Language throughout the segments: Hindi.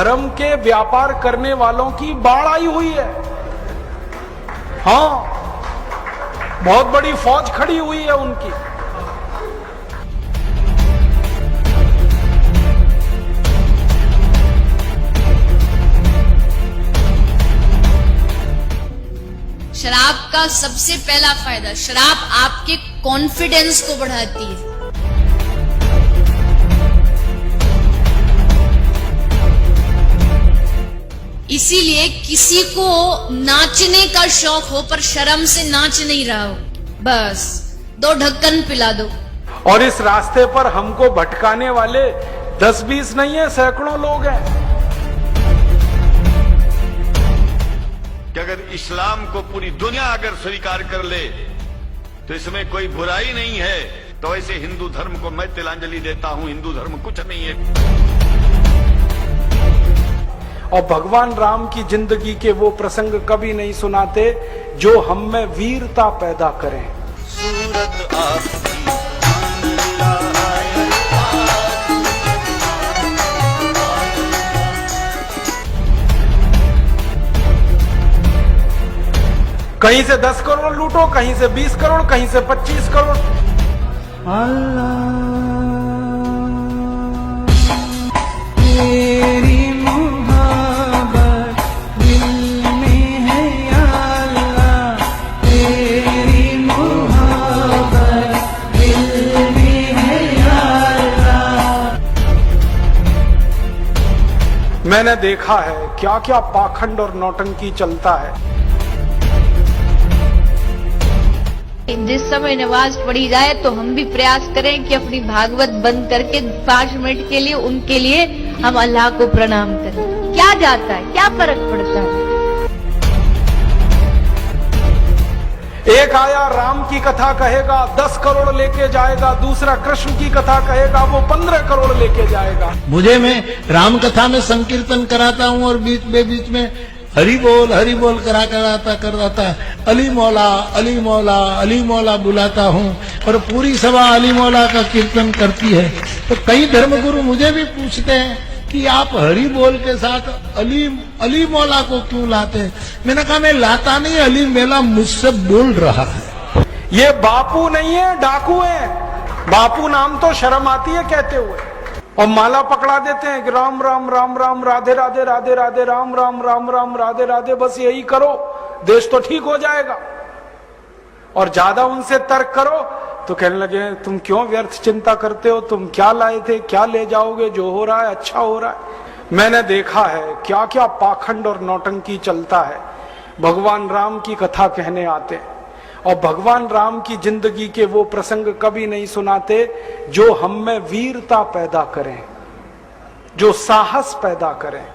धर्म के व्यापार करने वालों की बाढ़ आई हुई है। हाँ, बहुत बड़ी फौज खड़ी हुई है उनकी। शराब का सबसे पहला फायदा, शराब आपके कॉन्फिडेंस को बढ़ाती है। इसीलिए किसी को नाचने का शौक हो पर शर्म से नाच नहीं रहा हो, बस 2 ढक्कन पिला दो। और इस रास्ते पर हमको भटकाने वाले 10-20 नहीं है, सैकड़ों लोग हैं। कि अगर इस्लाम को पूरी दुनिया अगर स्वीकार कर ले तो इसमें कोई बुराई नहीं है, तो ऐसे हिंदू धर्म को मैं तिलांजलि देता हूं। हिंदू धर्म कुछ नहीं है। और भगवान राम की जिंदगी के वो प्रसंग कभी नहीं सुनाते जो हम में वीरता पैदा करें। सूरत आपकी कहीं से 10 करोड़ लूटो, कहीं से 20 करोड़, कहीं से 25 करोड़। तेरी मोहब्बत दिल में है या अल्लाह, तेरी मोहब्बत दिल में है या अल्लाह। मैंने देखा है क्या क्या पाखंड और नौटंकी चलता है। जिस समय नमाज पढ़ी जाए तो हम भी प्रयास करें कि अपनी भागवत बंद करके 5 मिनट के लिए उनके लिए हम अल्लाह को प्रणाम करें। क्या जाता है, क्या फर्क पड़ता है। एक आया राम की कथा कहेगा 10 करोड़ लेके जाएगा, दूसरा कृष्ण की कथा कहेगा वो 15 करोड़ लेके जाएगा। मुझे मैं राम कथा में संकीर्तन कराता हूँ और बीच में हरि बोल कराता अली मौला अली मौला अली मौला बुलाता हूँ और पूरी सभा अली मौला का कीर्तन करती है। तो कई धर्मगुरु मुझे भी पूछते हैं कि आप हरि बोल के साथ अली मौला को क्यों लाते हैं। मैंने कहा मैं लाता नहीं, अली मेला मुझसे बोल रहा है। ये बापू नहीं है, डाकू है। बापू नाम तो शर्म आती है कहते हुए, और माला पकड़ा देते हैं कि राम राम राम राम राधे राधे राधे राधे राम राम राम राम राधे राधे, बस यही करो देश तो ठीक हो जाएगा। और ज्यादा उनसे तर्क करो तो कहने लगे तुम क्यों व्यर्थ चिंता करते हो, तुम क्या लाए थे, क्या ले जाओगे, जो हो रहा है अच्छा हो रहा है। मैंने देखा है क्या क्या पाखंड और नौटंकी चलता है। भगवान राम की कथा कहने आते हैं और भगवान राम की जिंदगी के वो प्रसंग कभी नहीं सुनाते जो हम में वीरता पैदा करें, जो साहस पैदा करें।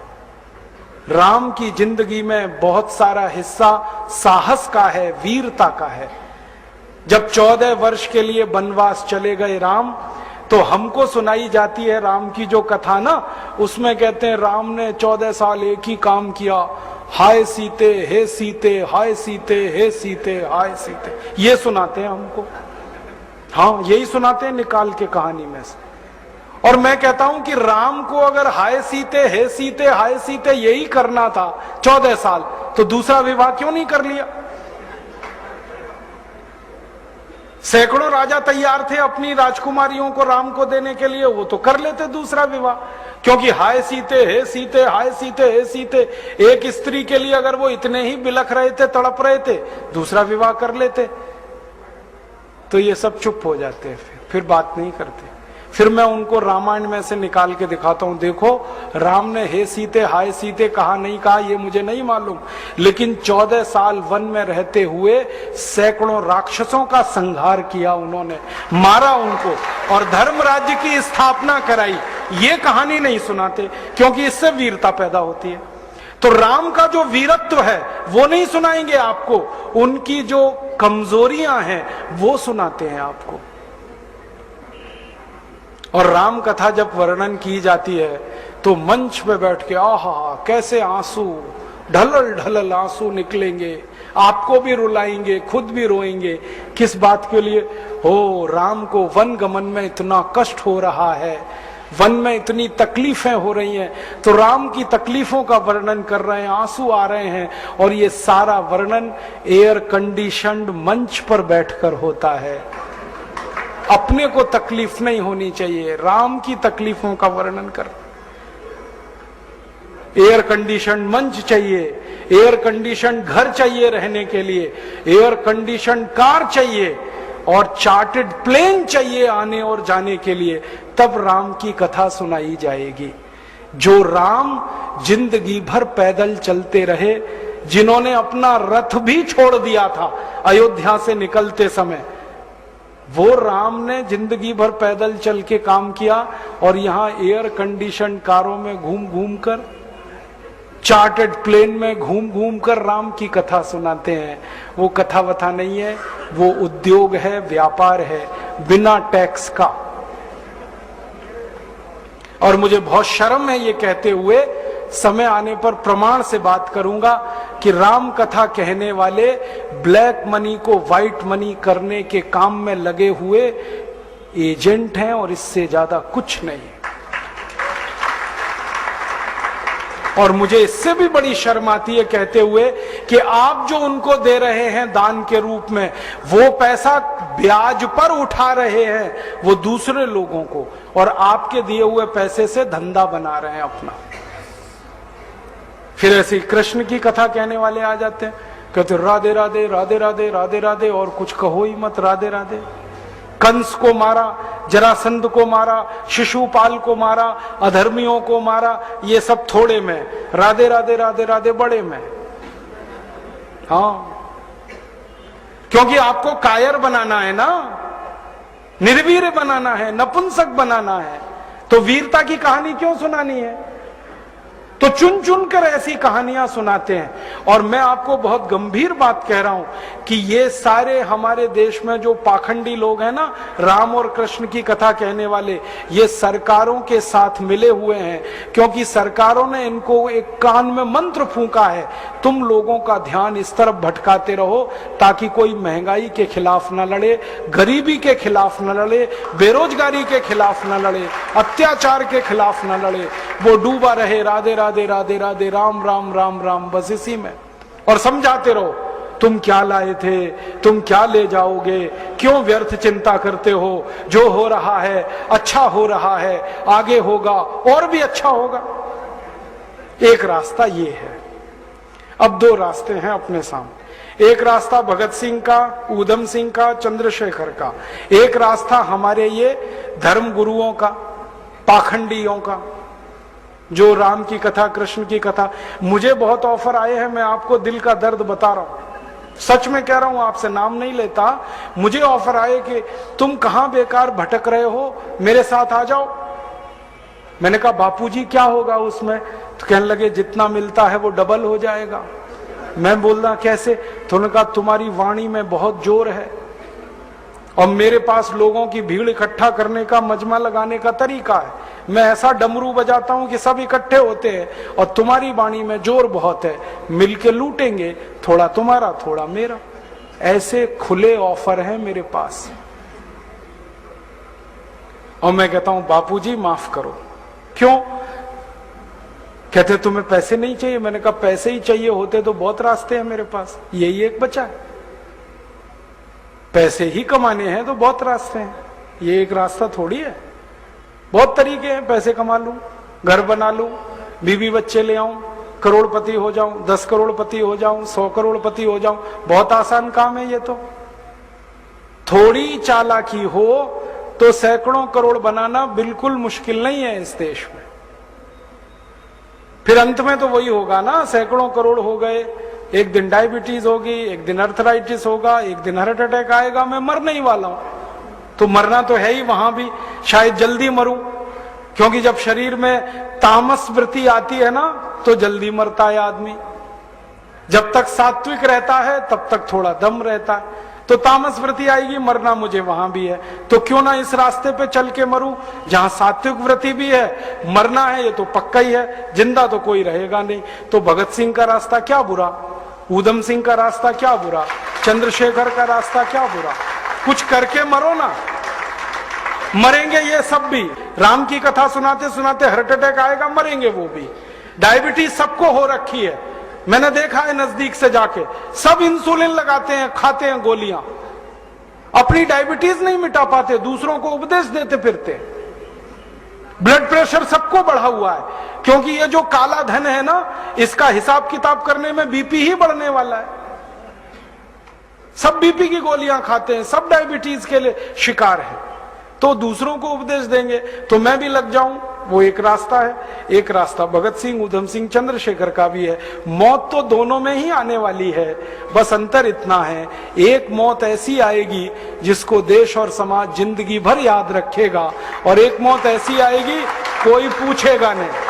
राम की जिंदगी में बहुत सारा हिस्सा साहस का है, वीरता का है। जब 14 वर्ष के लिए वनवास चले गए राम, तो हमको सुनाई जाती है राम की जो कथा ना, उसमें कहते हैं राम ने 14 साल एक ही काम किया, हाय सीते हे सीते, हाय सीते हे सीते, हाय सीते, ये सुनाते हैं हमको। हाँ, यही सुनाते हैं निकाल के कहानी में से। और मैं कहता हूं कि राम को अगर हाय सीते हे सीते हाय सीते यही करना था 14 साल, तो दूसरा विवाह क्यों नहीं कर लिया। सैकड़ों राजा तैयार थे अपनी राजकुमारियों को राम को देने के लिए, वो तो कर लेते दूसरा विवाह। क्योंकि हाय सीते हे सीते, हाय सीते हे सीते, एक स्त्री के लिए अगर वो इतने ही बिलख रहे थे, तड़प रहे थे, दूसरा विवाह कर लेते। तो ये सब चुप हो जाते हैं, फिर बात नहीं करते। फिर मैं उनको रामायण में से निकाल के दिखाता हूं, देखो राम ने हे सीते हाय सीते कहा नहीं कहा ये मुझे नहीं मालूम, लेकिन 14 साल वन में रहते हुए सैकड़ों राक्षसों का संहार किया उन्होंने, मारा उनको और धर्म राज्य की स्थापना कराई। ये कहानी नहीं सुनाते क्योंकि इससे वीरता पैदा होती है। तो राम का जो वीरत्व है वो नहीं सुनाएंगे आपको, उनकी जो कमजोरियां हैं वो सुनाते हैं आपको। और राम कथा जब वर्णन की जाती है तो मंच पे बैठ के आहा कैसे आंसू ढलल ढलल आंसू निकलेंगे, आपको भी रुलाएंगे, खुद भी रोएंगे। किस बात के लिए? हो राम को वन गमन में इतना कष्ट हो रहा है, वन में इतनी तकलीफें हो रही हैं, तो राम की तकलीफों का वर्णन कर रहे हैं, आंसू आ रहे हैं, और ये सारा वर्णन एयर कंडीशनड मंच पर बैठकर होता है। अपने को तकलीफ नहीं होनी चाहिए, राम की तकलीफों का वर्णन कर। एयर कंडीशन मंच चाहिए, एयर कंडीशन घर चाहिए रहने के लिए, एयर कंडीशन कार चाहिए, और चार्टर्ड प्लेन चाहिए आने और जाने के लिए, तब राम की कथा सुनाई जाएगी। जो राम जिंदगी भर पैदल चलते रहे, जिन्होंने अपना रथ भी छोड़ दिया था अयोध्या से निकलते समय, वो राम ने जिंदगी भर पैदल चल के काम किया, और यहां एयर कंडीशन कारों में घूम घूम कर, चार्टर्ड प्लेन में घूम घूम कर राम की कथा सुनाते हैं। वो कथा वथा नहीं है, वो उद्योग है, व्यापार है, बिना टैक्स का। और मुझे बहुत शर्म है ये कहते हुए, समय आने पर प्रमाण से बात करूंगा कि राम कथा कहने वाले ब्लैक मनी को व्हाइट मनी करने के काम में लगे हुए एजेंट हैं, और इससे ज्यादा कुछ नहीं। और मुझे इससे भी बड़ी शर्म आती है कहते हुए कि आप जो उनको दे रहे हैं दान के रूप में, वो पैसा ब्याज पर उठा रहे हैं वो दूसरे लोगों को, और आपके दिए हुए पैसे से धंधा बना रहे हैं अपना। फिर ऐसे कृष्ण की कथा कहने वाले आ जाते हैं, कहते राधे राधे राधे राधे राधे राधे, और कुछ कहो ही मत, राधे राधे। कंस को मारा, जरासंध को मारा, शिशुपाल को मारा, अधर्मियों को मारा, ये सब थोड़े में, राधे राधे राधे राधे बड़े में। हाँ, क्योंकि आपको कायर बनाना है ना, निर्वीर बनाना है, नपुंसक बनाना है, तो वीरता की कहानी क्यों सुनानी है? तो चुन चुन कर ऐसी कहानियां सुनाते हैं। और मैं आपको बहुत गंभीर बात कह रहा हूं कि ये सारे हमारे देश में जो पाखंडी लोग हैं ना, राम और कृष्ण की कथा कहने वाले, ये सरकारों के साथ मिले हुए हैं, क्योंकि सरकारों ने इनको एक कान में मंत्र फूंका है, तुम लोगों का ध्यान इस तरफ भटकाते रहो ताकि कोई महंगाई के खिलाफ न लड़े, गरीबी के खिलाफ न लड़े, बेरोजगारी के खिलाफ न लड़े, अत्याचार के खिलाफ न लड़े, वो डूबा रहे राधे राधे राधे राधे राम राम राम राम, बस इसी में। और समझाते रहो, तुम क्या लाए थे, तुम क्या ले जाओगे, क्यों व्यर्थ चिंता करते हो, जो हो रहा है अच्छा हो रहा है, आगे होगा और भी अच्छा होगा। एक रास्ता ये है। अब दो रास्ते हैं अपने सामने, एक रास्ता भगत सिंह का, ऊधम सिंह का, चंद्रशेखर का, एक रास्ता हमारे ये धर्म गुरुओं का, पाखंडियों का, जो राम की कथा, कृष्ण की कथा। मुझे बहुत ऑफर आए हैं, मैं आपको दिल का दर्द बता रहा हूं, सच में कह रहा हूं, आपसे नाम नहीं लेता। मुझे ऑफर आए कि तुम कहां बेकार भटक रहे हो, मेरे साथ आ जाओ। मैंने कहा बापूजी क्या होगा उसमें? तो कहने लगे जितना मिलता है वो डबल हो जाएगा। मैं बोल रहा कैसे? तो उन्होंने कहा तुम्हारी वाणी में बहुत जोर है, और मेरे पास लोगों की भीड़ इकट्ठा करने का, मजमा लगाने का तरीका है। मैं ऐसा डमरू बजाता हूं कि सब इकट्ठे होते हैं, और तुम्हारी वाणी में जोर बहुत है, मिलके लूटेंगे, थोड़ा तुम्हारा थोड़ा मेरा। ऐसे खुले ऑफर हैं मेरे पास। और मैं कहता हूं बापूजी माफ करो। क्यों? कहते तुम्हें पैसे नहीं चाहिए। मैंने कहा पैसे ही चाहिए होते तो बहुत रास्ते हैं मेरे पास, यही एक बचा है। पैसे ही कमाने हैं तो बहुत रास्ते हैं, ये एक रास्ता थोड़ी है। बहुत तरीके हैं, पैसे कमा लूं, घर बना लूं, बीवी बच्चे ले आऊं, करोड़पति हो जाऊं, 10 करोड़पति हो जाऊं, 100 करोड़पति हो जाऊं। बहुत आसान काम है ये तो। थोड़ी चालाकी हो तो सैकड़ों करोड़ बनाना बिल्कुल मुश्किल नहीं है इस देश में। फिर अंत में तो वही होगा ना, सैकड़ों करोड़ हो गए, एक दिन डायबिटीज होगी, एक दिन अर्थराइटिस होगा, एक दिन हार्ट अटैक आएगा, मैं मरने ही वाला हूं। तो मरना तो है ही, वहां भी शायद जल्दी मरूं, क्योंकि जब शरीर में तामस वृत्ति आती है ना तो जल्दी मरता है आदमी। जब तक सात्विक रहता है तब तक थोड़ा दम रहता है, तो तामस वृत्ति आएगी, मरना मुझे वहां भी है। तो क्यों ना इस रास्ते पे चल के मरूं जहां सात्विक वृत्ति भी है, मरना है ये तो पक्का ही है, जिंदा तो कोई रहेगा नहीं। तो भगत सिंह का रास्ता क्या बुरा, ऊधम सिंह का रास्ता क्या बुरा, चंद्रशेखर का रास्ता क्या बुरा? कुछ करके मरो ना। मरेंगे ये सब भी, राम की कथा सुनाते सुनाते हार्ट अटैक आएगा, मरेंगे वो भी। डायबिटीज सबको हो रखी है, मैंने देखा है नजदीक से जाके, सब इंसुलिन लगाते हैं, खाते हैं गोलियां, अपनी डायबिटीज नहीं मिटा पाते, दूसरों को उपदेश देते फिरते। ब्लड प्रेशर सबको बढ़ा हुआ है, क्योंकि ये जो काला धन है ना, इसका हिसाब किताब करने में बीपी ही बढ़ने वाला है। सब बीपी की गोलियां खाते हैं, सब डायबिटीज के लिए शिकार है, तो दूसरों को उपदेश देंगे तो मैं भी लग जाऊं, वो एक रास्ता है। एक रास्ता भगत सिंह, उधम सिंह, चंद्रशेखर का भी है। मौत तो दोनों में ही आने वाली है, बस अंतर इतना है, एक मौत ऐसी आएगी जिसको देश और समाज जिंदगी भर याद रखेगा, और एक मौत ऐसी आएगी कोई पूछेगा नहीं।